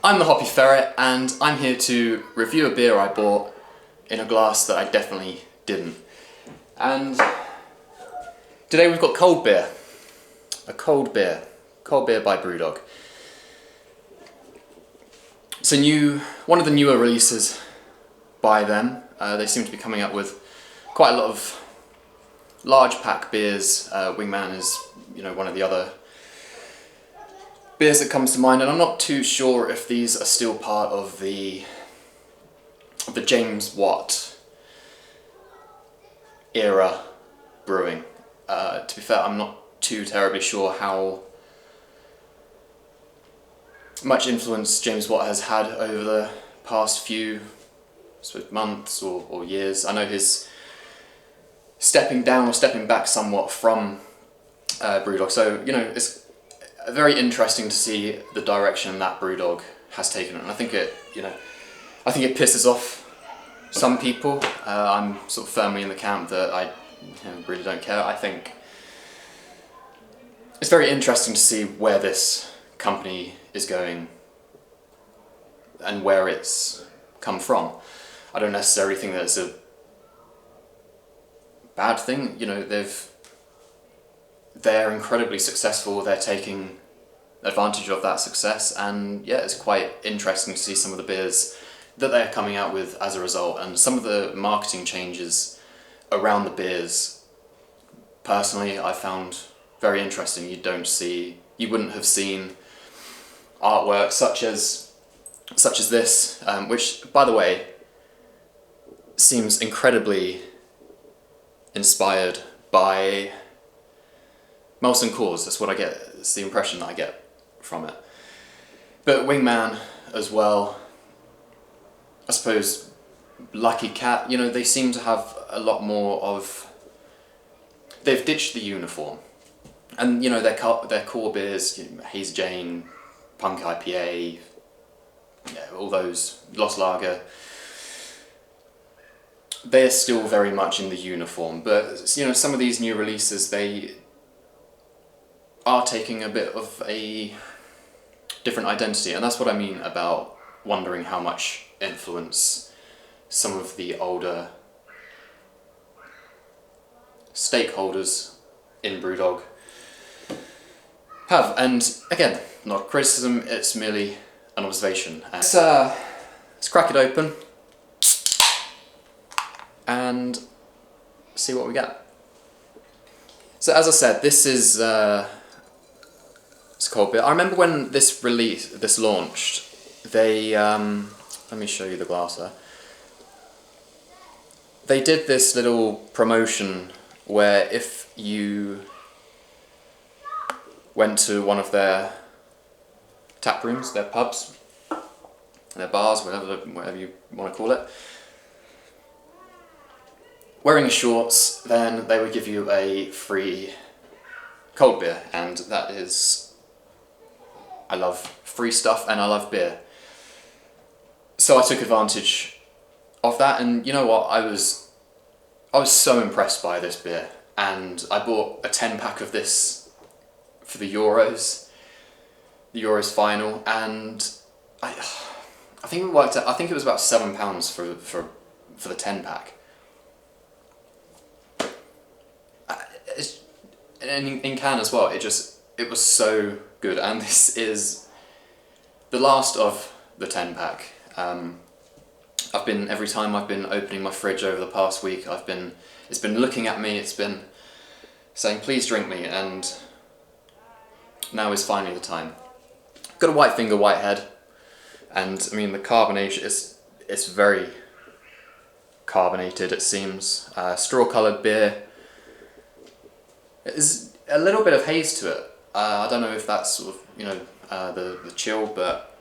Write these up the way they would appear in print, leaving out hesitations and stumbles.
I'm the Hoppy Ferret, and I'm here to review a beer I bought in a glass that I definitely didn't. And today we've got cold beer. A cold beer. Cold beer by BrewDog. It's one of the newer releases by them. They seem to be coming up with quite a lot of large pack beers. Wingman is, one of the other beers that comes to mind, and I'm not too sure if these are still part of the James Watt era brewing. To be fair, I'm not too terribly sure how much influence James Watt has had over the past few months or years. I know his stepping down or stepping back somewhat from BrewDog, so it's very interesting to see the direction that BrewDog has taken, and I think it pisses off some people. I'm sort of firmly in the camp that I really don't care. I think it's very interesting to see where this company is going and where it's come from. I don't necessarily think that it's a bad thing. They're incredibly successful. They're taking advantage of that success, and yeah, it's quite interesting to see some of the beers that they're coming out with as a result, and some of the marketing changes around the beers. Personally, I found very interesting. You wouldn't have seen artwork such as this, which, by the way, seems incredibly inspired by Molson Coors. That's what I get. It's the impression that I get from it. But Wingman as well. I suppose Lucky Cat. They seem to have a lot more of. They've ditched the uniform, and their core beers, Hazy Jane, Punk IPA, all those, Lost Lager. They're still very much in the uniform, but some of these new releases, they are taking a bit of a different identity, and that's what I mean about wondering how much influence some of the older stakeholders in BrewDog have. And again, not criticism, it's merely an observation. Let's crack it open and see what we get. So as I said, this is it's cold beer. I remember when this launched, they let me show you the glass there. They did this little promotion where if you went to one of their tap rooms, their pubs, their bars, whatever you want to call it, wearing shorts, then they would give you a free cold beer, and that is, I love free stuff and I love beer. So I took advantage of that, and you know what, I was so impressed by this beer, and I bought a 10-pack of this for the Euros final, and I think it worked out. I think it was about £7 for the 10-pack. And in can as well. It was so good, and this is the last of the 10-pack. Every time I've been opening my fridge over the past week, it's been looking at me, it's been saying, please drink me, and now is finally the time. Got a white finger, white head, and I mean the carbonation, it's very carbonated, it seems. Straw-coloured beer. There's a little bit of haze to it. I don't know if that's sort of, the chill, but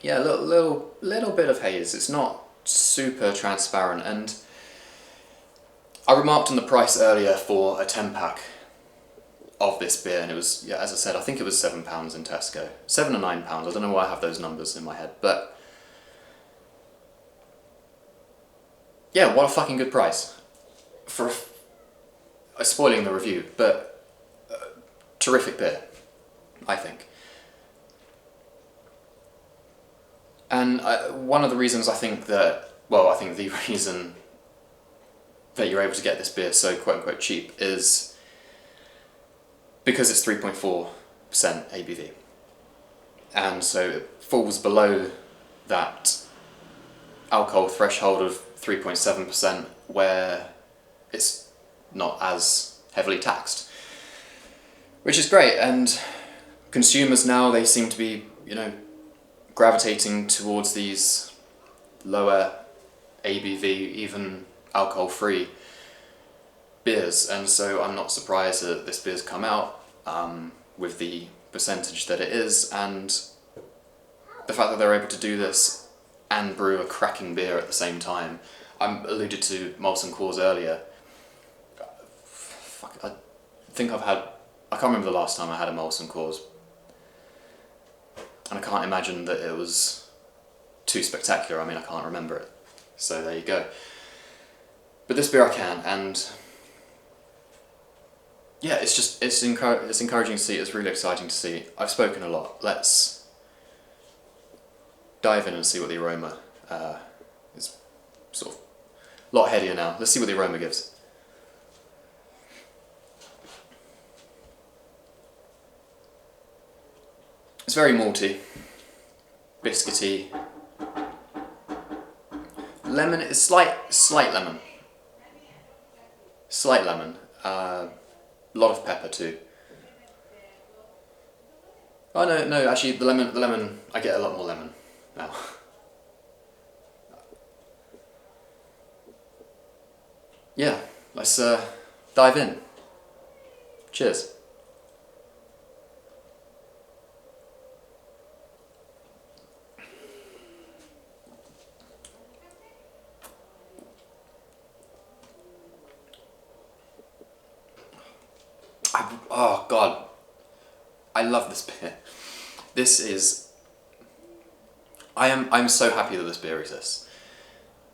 yeah, a little bit of haze. It's not super transparent, and I remarked on the price earlier for a 10-pack of this beer, and it was, as I said, I think it was £7 in Tesco. £7 or £9, I don't know why I have those numbers in my head, but yeah, what a fucking good price. For spoiling the review, but terrific beer, I think. And one of the reasons I think that, well, I think the reason that you're able to get this beer so quote-unquote cheap is because it's 3.4% ABV. And so it falls below that alcohol threshold of 3.7% where it's not as heavily taxed. Which is great, and consumers now, they seem to be, gravitating towards these lower ABV, even alcohol-free beers, and so I'm not surprised that this beer's come out with the percentage that it is, and the fact that they're able to do this and brew a cracking beer at the same time. I alluded to Molson Coors earlier. I can't remember the last time I had a Molson Coors, and I can't imagine that it was too spectacular. I can't remember it, so there you go. But this beer I can, and yeah, it's encouraging to see. It's really exciting to see. I've spoken a lot. Let's dive in and see what the aroma is. Sort of a lot headier now. Let's see what the aroma gives. It's very malty, biscuity. Lemon is slight lemon. Slight lemon. A lot of pepper too. Oh no, actually the lemon, I get a lot more lemon now. Yeah, let's dive in. Cheers. Oh God, I love this beer. I'm so happy that this beer exists,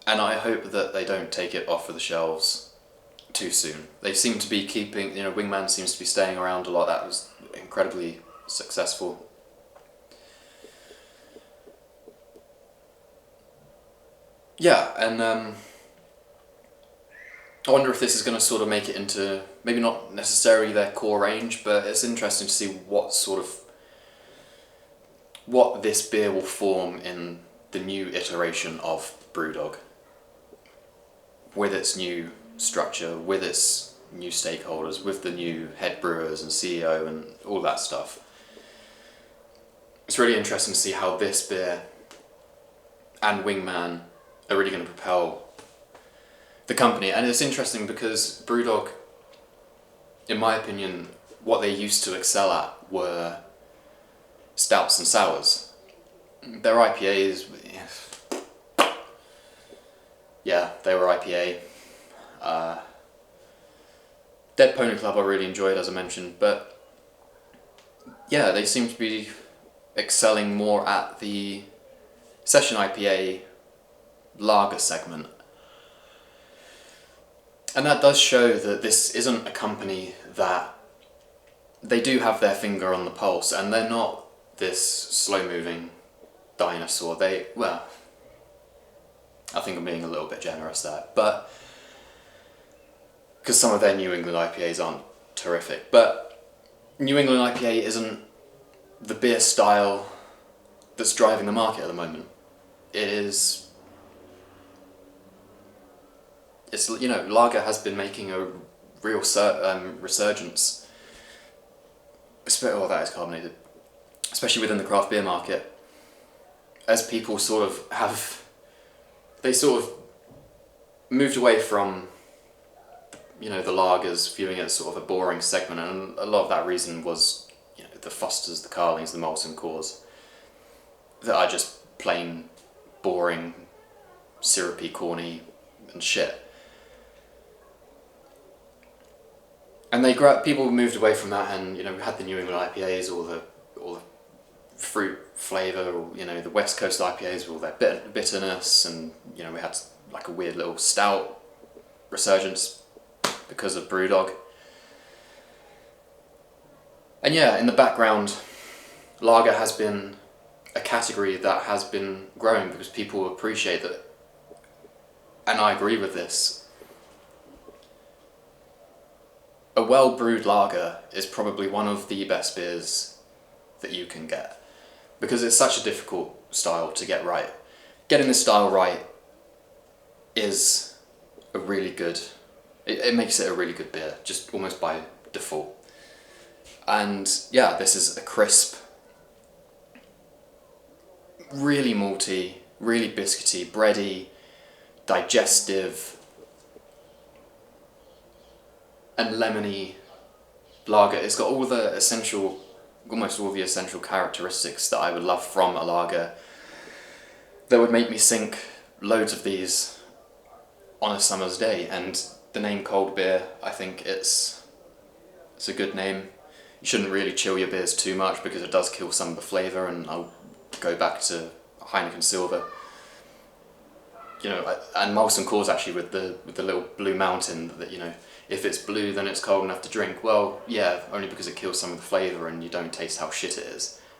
and I hope that they don't take it off of the shelves too soon. They seem to be keeping, Wingman seems to be staying around a lot. That was incredibly successful. Yeah, and I wonder if this is going to sort of make it into, maybe not necessarily their core range, but it's interesting to see what this beer will form in the new iteration of BrewDog. With its new structure, with its new stakeholders, with the new head brewers and CEO and all that stuff. It's really interesting to see how this beer and Wingman are really going to propel the company. And it's interesting because BrewDog, in my opinion, what they used to excel at were stouts and sours. Their IPAs, yeah, they were IPA. Dead Pony Club I really enjoyed, as I mentioned, but yeah, they seem to be excelling more at the session IPA lager segment. And that does show that this isn't a company that, they do have their finger on the pulse, and they're not this slow-moving dinosaur. I think I'm being a little bit generous there, but because some of their New England IPAs aren't terrific, but New England IPA isn't the beer style that's driving the market at the moment. Lager has been making a real resurgence. Oh, that is carbonated. Especially within the craft beer market. As people they sort of moved away from, the lagers, viewing it as sort of a boring segment, and a lot of that reason was, the Fosters, the Carlings, the Molson Coors, that are just plain boring, syrupy, corny, and shit. And people moved away from that, and we had the New England IPAs, all the fruit flavour, the West Coast IPAs with all their bitterness, and we had like a weird little stout resurgence because of BrewDog. And yeah, in the background, lager has been a category that has been growing because people appreciate that, and I agree with this. A well-brewed lager is probably one of the best beers that you can get, because it's such a difficult style to get right. Getting this style right is a really good, it makes it a really good beer, just almost by default. And yeah, this is a crisp, really malty, really biscuity, bready, digestive, and lemony lager. It's got all the essential, almost all the essential characteristics that I would love from a lager that would make me sink loads of these on a summer's day. And the name Cold Beer, I think it's a good name. You shouldn't really chill your beers too much because it does kill some of the flavour, and I'll go back to Heineken Silver. You know, and Molson Coors actually with the little blue mountain that, you know, if it's blue then it's cold enough to drink. Well, yeah, only because it kills some of the flavour and you don't taste how shit it is.